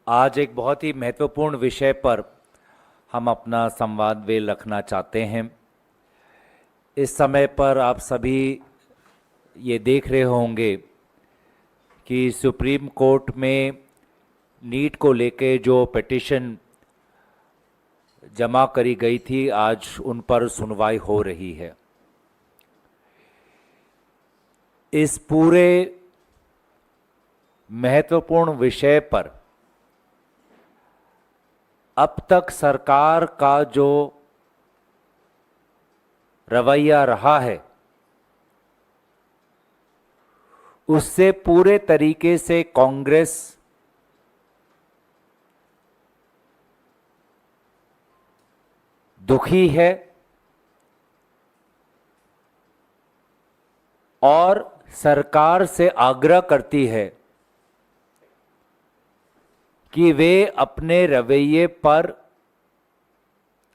आज एक बहुत ही महत्वपूर्ण विषय पर हम अपना संवाद रखना चाहते हैं। इस समय पर आप सभी ये देख रहे होंगे कि सुप्रीम कोर्ट में नीट को लेके जो पिटीशन जमा करी गई थी, आज उन पर सुनवाई हो रही है। इस पूरे महत्वपूर्ण विषय पर अब तक सरकार का जो रवैया रहा है, उससे पूरे तरीके से कांग्रेस दुखी है और सरकार से आग्रह करती है कि वे अपने रवैये पर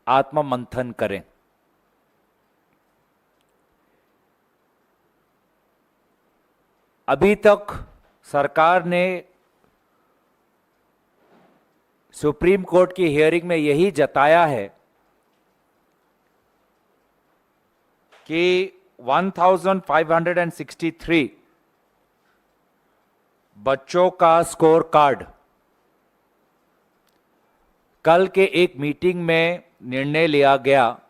आत्ममंथन करें। अभी तक सरकार ने सुप्रीम कोर्ट की हियरिंग में यही जताया है कि 1563 बच्चों का स्कोर कार्ड कल के एक मीटिंग में निर्णय लिया गया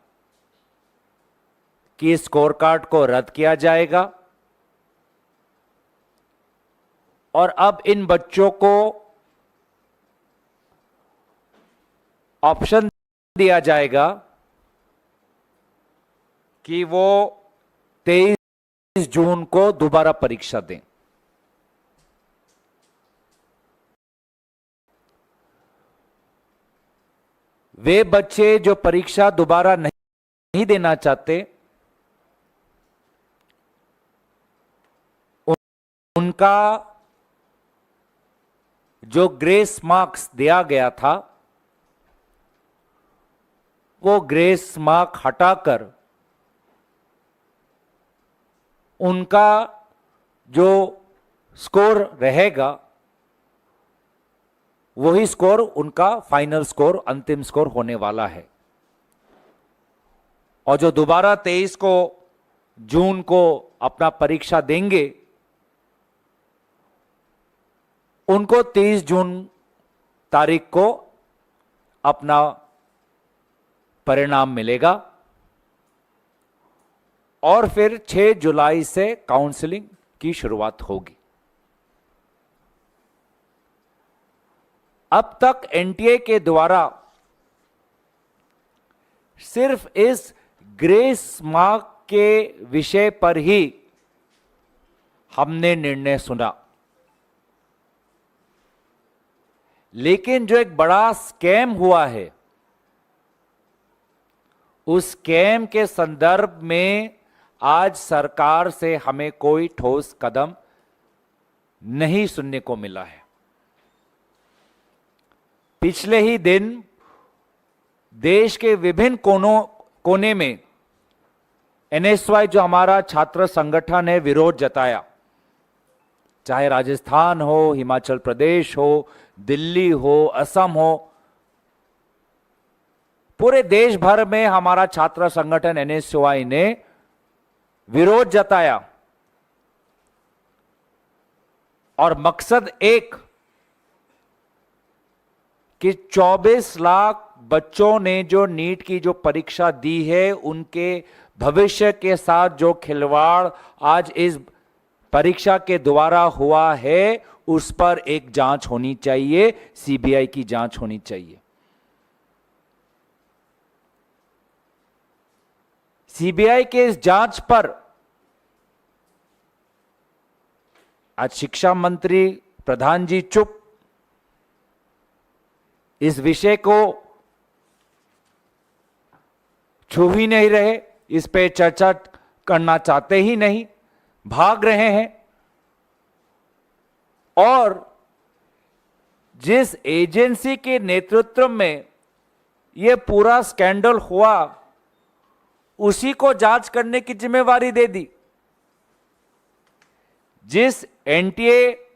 कि स्कोर कार्ड को रद्द किया जाएगा और अब इन बच्चों को ऑप्शन दिया जाएगा कि वो 23 जून को दोबारा परीक्षा दें। वे बच्चे जो परीक्षा दोबारा नहीं देना चाहते, उनका जो ग्रेस मार्क्स दिया गया था, वो ग्रेस मार्क हटाकर उनका जो स्कोर रहेगा, वही स्कोर उनका फाइनल स्कोर, अंतिम स्कोर होने वाला है। और जो दोबारा 23 जून को अपना परीक्षा देंगे, उनको 30 जून तारीख को अपना परिणाम मिलेगा और फिर 6 जुलाई से काउंसलिंग की शुरुआत होगी। अब तक एनटीए के द्वारा सिर्फ इस ग्रेस मार्क के विषय पर ही हमने निर्णय सुना, लेकिन जो एक बड़ा स्कैम हुआ है, उस स्कैम के संदर्भ में आज सरकार से हमें कोई ठोस कदम नहीं सुनने को मिला है। पिछले ही दिन देश के विभिन्न कोने में एनएसवाई जो हमारा छात्र संगठन है, विरोध जताया। चाहे राजस्थान हो, हिमाचल प्रदेश हो, दिल्ली हो, असम हो, पूरे देश भर में हमारा छात्र संगठन एनएसवाई ने विरोध जताया और मकसद एक कि 24 लाख बच्चों ने जो नीट की जो परीक्षा दी है, उनके भविष्य के साथ जो खिलवाड़ आज इस परीक्षा के द्वारा हुआ है, उस पर एक जांच होनी चाहिए, सीबीआई की जांच होनी चाहिए। सीबीआई के इस जांच पर आज शिक्षा मंत्री प्रधान जी चुप, इस विषय को छू ही नहीं रहे, इस पे चर्चा करना चाहते ही नहीं, भाग रहे हैं। और जिस एजेंसी के नेतृत्व में यह पूरा स्कैंडल हुआ, उसी को जांच करने की जिम्मेवारी दे दी। जिस एनटीए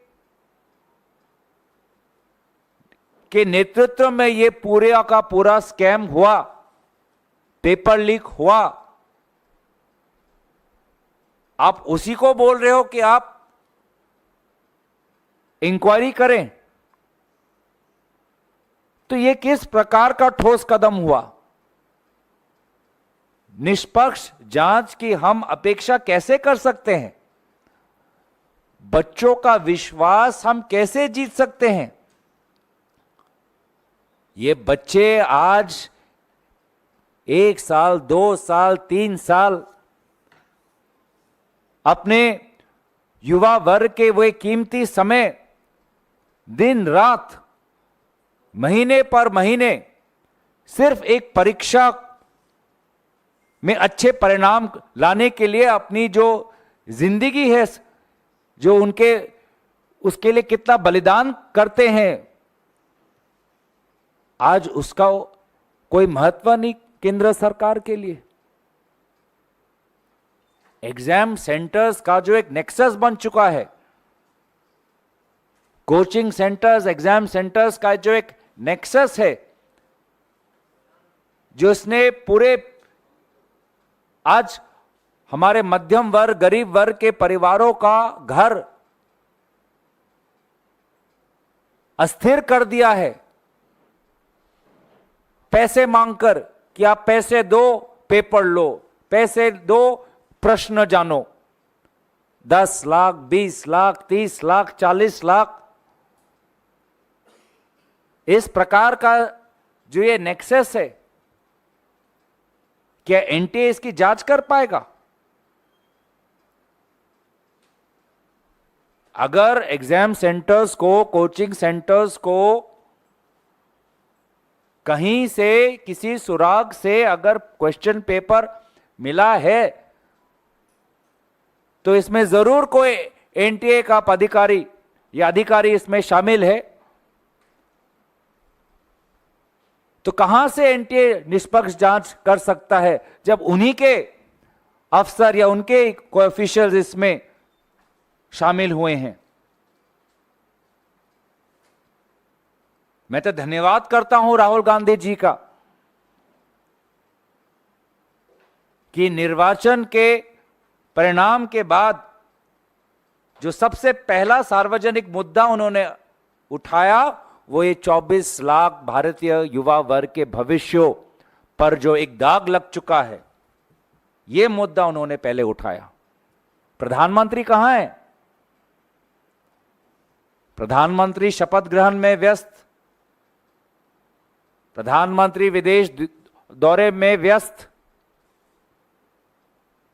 के नेतृत्व में ये पूरे का पूरा स्कैम हुआ, पेपर लीक हुआ, आप उसी को बोल रहे हो कि आप इंक्वायरी करें। तो ये किस प्रकार का ठोस कदम हुआ? निष्पक्ष जांच की हम अपेक्षा कैसे कर सकते हैं? बच्चों का विश्वास हम कैसे जीत सकते हैं? ये बच्चे आज 1 साल, 2 साल, 3 साल अपने युवा वर्ग के वे कीमती समय दिन रात, महीने पर महीने सिर्फ एक परीक्षा में अच्छे परिणाम लाने के लिए अपनी जो जिंदगी है, जो उनके उसके लिए कितना बलिदान करते हैं, आज उसका कोई महत्व नहीं केंद्र सरकार के लिए। एग्जाम सेंटर्स का जो एक नेक्सस बन चुका है, कोचिंग सेंटर्स, एग्जाम सेंटर्स का जो एक नेक्सस है, जो इसने पूरे आज हमारे मध्यम वर्ग, गरीब वर्ग के परिवारों का घर अस्थिर कर दिया है, पैसे मांगकर कि आप पैसे दो, पेपर लो, पैसे दो, प्रश्न जानो। 10 लाख, 20 लाख, 30 लाख, 40 लाख, इस प्रकार का जो ये नेक्सस है, क्या एनटीए इसकी जांच कर पाएगा? अगर एग्जाम सेंटर्स को, कोचिंग सेंटर्स को कहीं से किसी सुराग से अगर क्वेश्चन पेपर मिला है, तो इसमें जरूर कोई एनटीए का अधिकारी या अधिकारी इसमें शामिल है। तो कहां से एनटीए निष्पक्ष जांच कर सकता है जब उन्हीं के अफसर या उनके ऑफिशियल्स इसमें शामिल हुए हैं? मैं तो धन्यवाद करता हूं राहुल गांधी जी का कि निर्वाचन के परिणाम के बाद जो सबसे पहला सार्वजनिक मुद्दा उन्होंने उठाया, वो ये 24 लाख भारतीय युवा वर्ग के भविष्यों पर जो एक दाग लग चुका है, ये मुद्दा उन्होंने पहले उठाया। प्रधानमंत्री कहां है? प्रधानमंत्री शपथ ग्रहण में व्यस्त, प्रधानमंत्री विदेश दौरे में व्यस्त।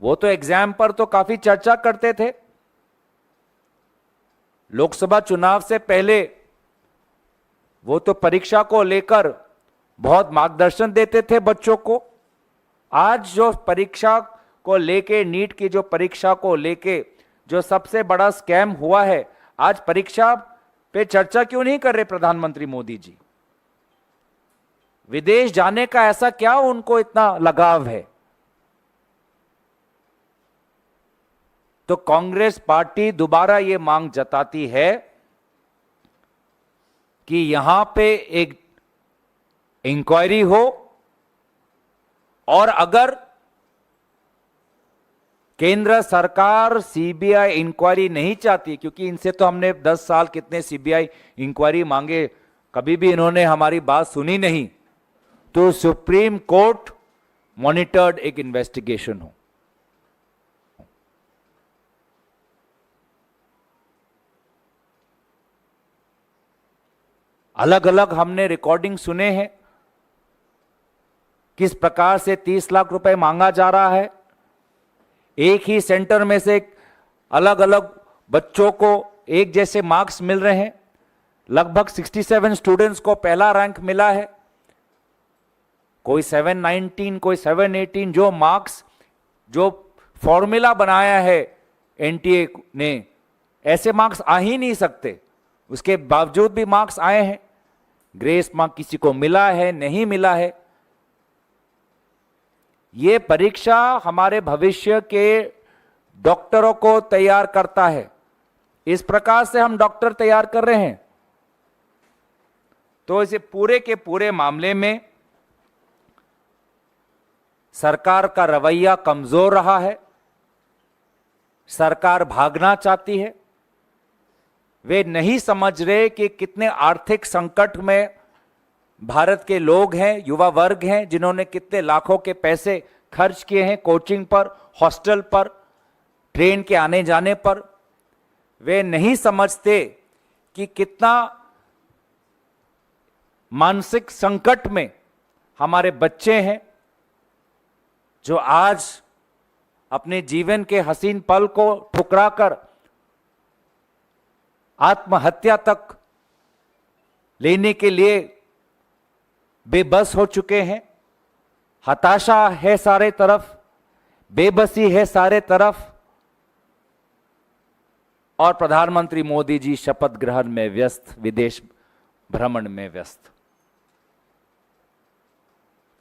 वो तो एग्जाम पर तो काफी चर्चा करते थे। लोकसभा चुनाव से पहले वो तो परीक्षा को लेकर बहुत मार्गदर्शन देते थे बच्चों को। आज जो परीक्षा को लेके, नीट की जो परीक्षा को लेके जो सबसे बड़ा स्कैम हुआ है, आज परीक्षा पे चर्चा क्यों नहीं कर रहे प्रधानमंत्री मोदी जी? विदेश जाने का ऐसा क्या उनको इतना लगाव है? तो कांग्रेस पार्टी दोबारा ये मांग जताती है कि यहां पे एक इंक्वायरी हो, और अगर केंद्र सरकार सीबीआई इंक्वायरी नहीं चाहती, क्योंकि इनसे तो हमने 10 साल कितने सीबीआई इंक्वायरी मांगे, कभी भी इन्होंने हमारी बात सुनी नहीं, तो सुप्रीम कोर्ट मॉनिटर्ड एक इन्वेस्टिगेशन हो। अलग अलग हमने रिकॉर्डिंग सुने हैं किस प्रकार से 30 लाख रुपए मांगा जा रहा है। एक ही सेंटर में से अलग अलग बच्चों को एक जैसे मार्क्स मिल रहे हैं। लगभग 67 स्टूडेंट्स को पहला रैंक मिला है, कोई 719, कोई 718। जो मार्क्स, जो फॉर्मूला बनाया है एनटीए ने, ऐसे मार्क्स आ ही नहीं सकते। उसके बावजूद भी मार्क्स आए हैं। ग्रेस मार्क किसी को मिला है, नहीं मिला है। ये परीक्षा हमारे भविष्य के डॉक्टरों को तैयार करता है। इस प्रकार से हम डॉक्टर तैयार कर रहे हैं। तो इसे पूरे के पूरे मामले में सरकार का रवैया कमजोर रहा है। सरकार भागना चाहती है। वे नहीं समझ रहे कि कितने आर्थिक संकट में भारत के लोग हैं, युवा वर्ग हैं, जिन्होंने कितने लाखों के पैसे खर्च किए हैं कोचिंग पर, हॉस्टल पर, ट्रेन के आने जाने पर। वे नहीं समझते कि कितना मानसिक संकट में हमारे बच्चे हैं, जो आज अपने जीवन के हसीन पल को ठुकराकर आत्महत्या तक लेने के लिए बेबस हो चुके हैं। हताशा है सारे तरफ, बेबसी है सारे तरफ, और प्रधानमंत्री मोदी जी शपथ ग्रहण में व्यस्त, विदेश भ्रमण में व्यस्त।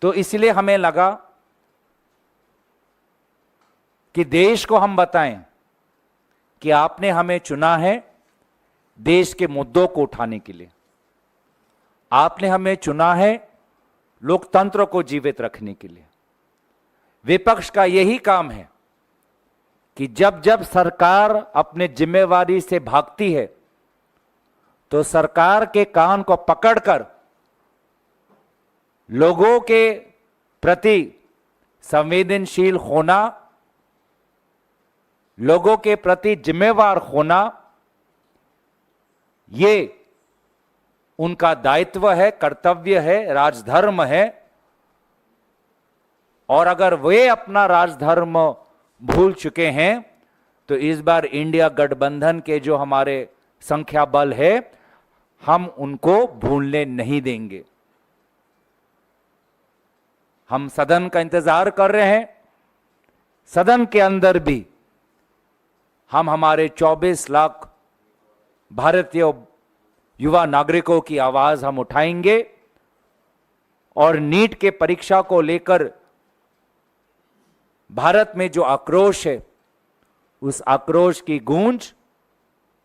तो इसलिए हमें लगा कि देश को हम बताएं कि आपने हमें चुना है देश के मुद्दों को उठाने के लिए। आपने हमें चुना है लोकतंत्र को जीवित रखने के लिए। विपक्ष का यही काम है कि जब जब सरकार अपने जिम्मेवारी से भागती है तो सरकार के कान को पकड़कर लोगों के प्रति संवेदनशील होना, लोगों के प्रति जिम्मेवार होना, ये उनका दायित्व है, कर्तव्य है, राजधर्म है। और अगर वे अपना राजधर्म भूल चुके हैं तो इस बार इंडिया गठबंधन के जो हमारे संख्या बल है, हम उनको भूलने नहीं देंगे। हम सदन का इंतजार कर रहे हैं। सदन के अंदर भी हम हमारे 24 लाख भारतीय युवा नागरिकों की आवाज हम उठाएंगे और नीट के परीक्षा को लेकर भारत में जो आक्रोश है, उस आक्रोश की गूंज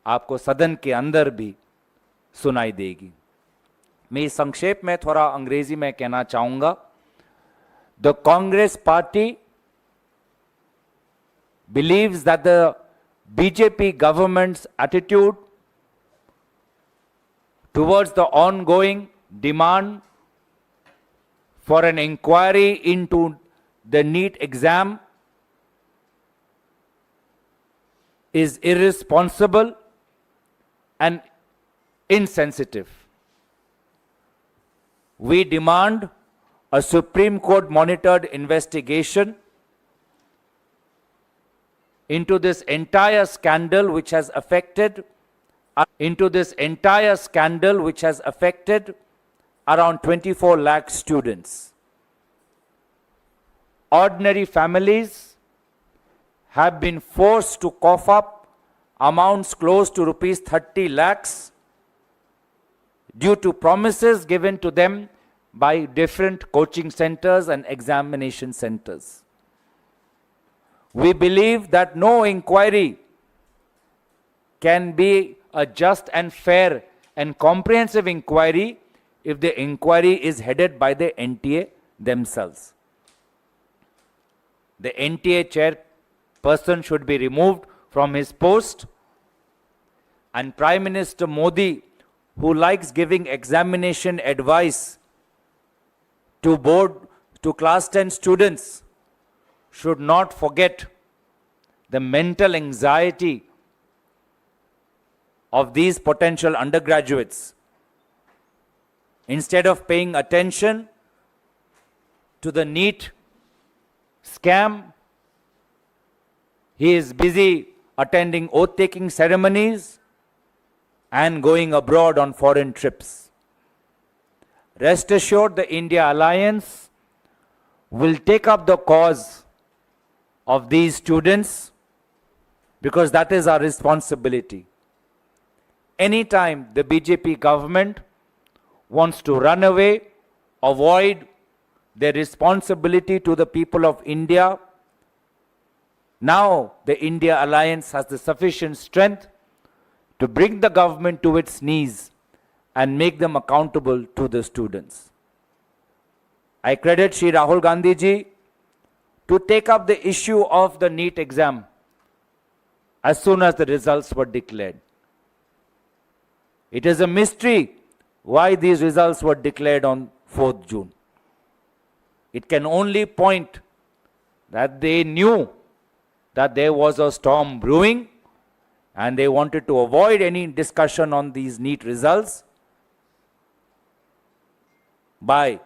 आपको सदन के अंदर भी सुनाई देगी। मैं संक्षेप में थोड़ा अंग्रेजी में कहना चाहूंगा। The Congress party believes that the BJP government's attitude towards the ongoing demand for an inquiry into the NEET exam is irresponsible and insensitive. We demand a Supreme Court monitored investigation into this entire scandal which has affected around 24 lakh students. Ordinary families have been forced to cough up amounts close to rupees 30 lakhs due to promises given to them by different coaching centers and examination centers. We believe that no inquiry can be a just and fair and comprehensive inquiry if the inquiry is headed by the NTA themselves. The NTA chairperson should be removed from his post, and Prime Minister Modi, who likes giving examination advice to class 10 students, should not forget the mental anxiety of these potential undergraduates. Instead of paying attention to the NEET scam, he is busy attending oath-taking ceremonies and going abroad on foreign trips. Rest assured, the India Alliance will take up the cause of these students because that is our responsibility. Anytime the BJP government wants to run away, avoid their responsibility to the people of India, now the India Alliance has the sufficient strength to bring the government to its knees and make them accountable to the students. I credit Shri Rahul Gandhi ji to take up the issue of the NEET exam as soon as the results were declared. It is a mystery why these results were declared on 4th June. It can only point that they knew that there was a storm brewing and they wanted to avoid any discussion on these NEET results by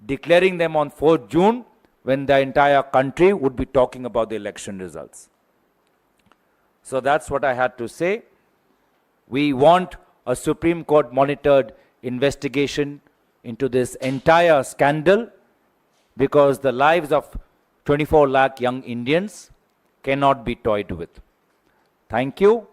declaring them on 4th June when the entire country would be talking about the election results. So that's what I had to say. We want a Supreme Court monitored investigation into this entire scandal because the lives of 24 lakh young Indians cannot be toyed with. Thank you.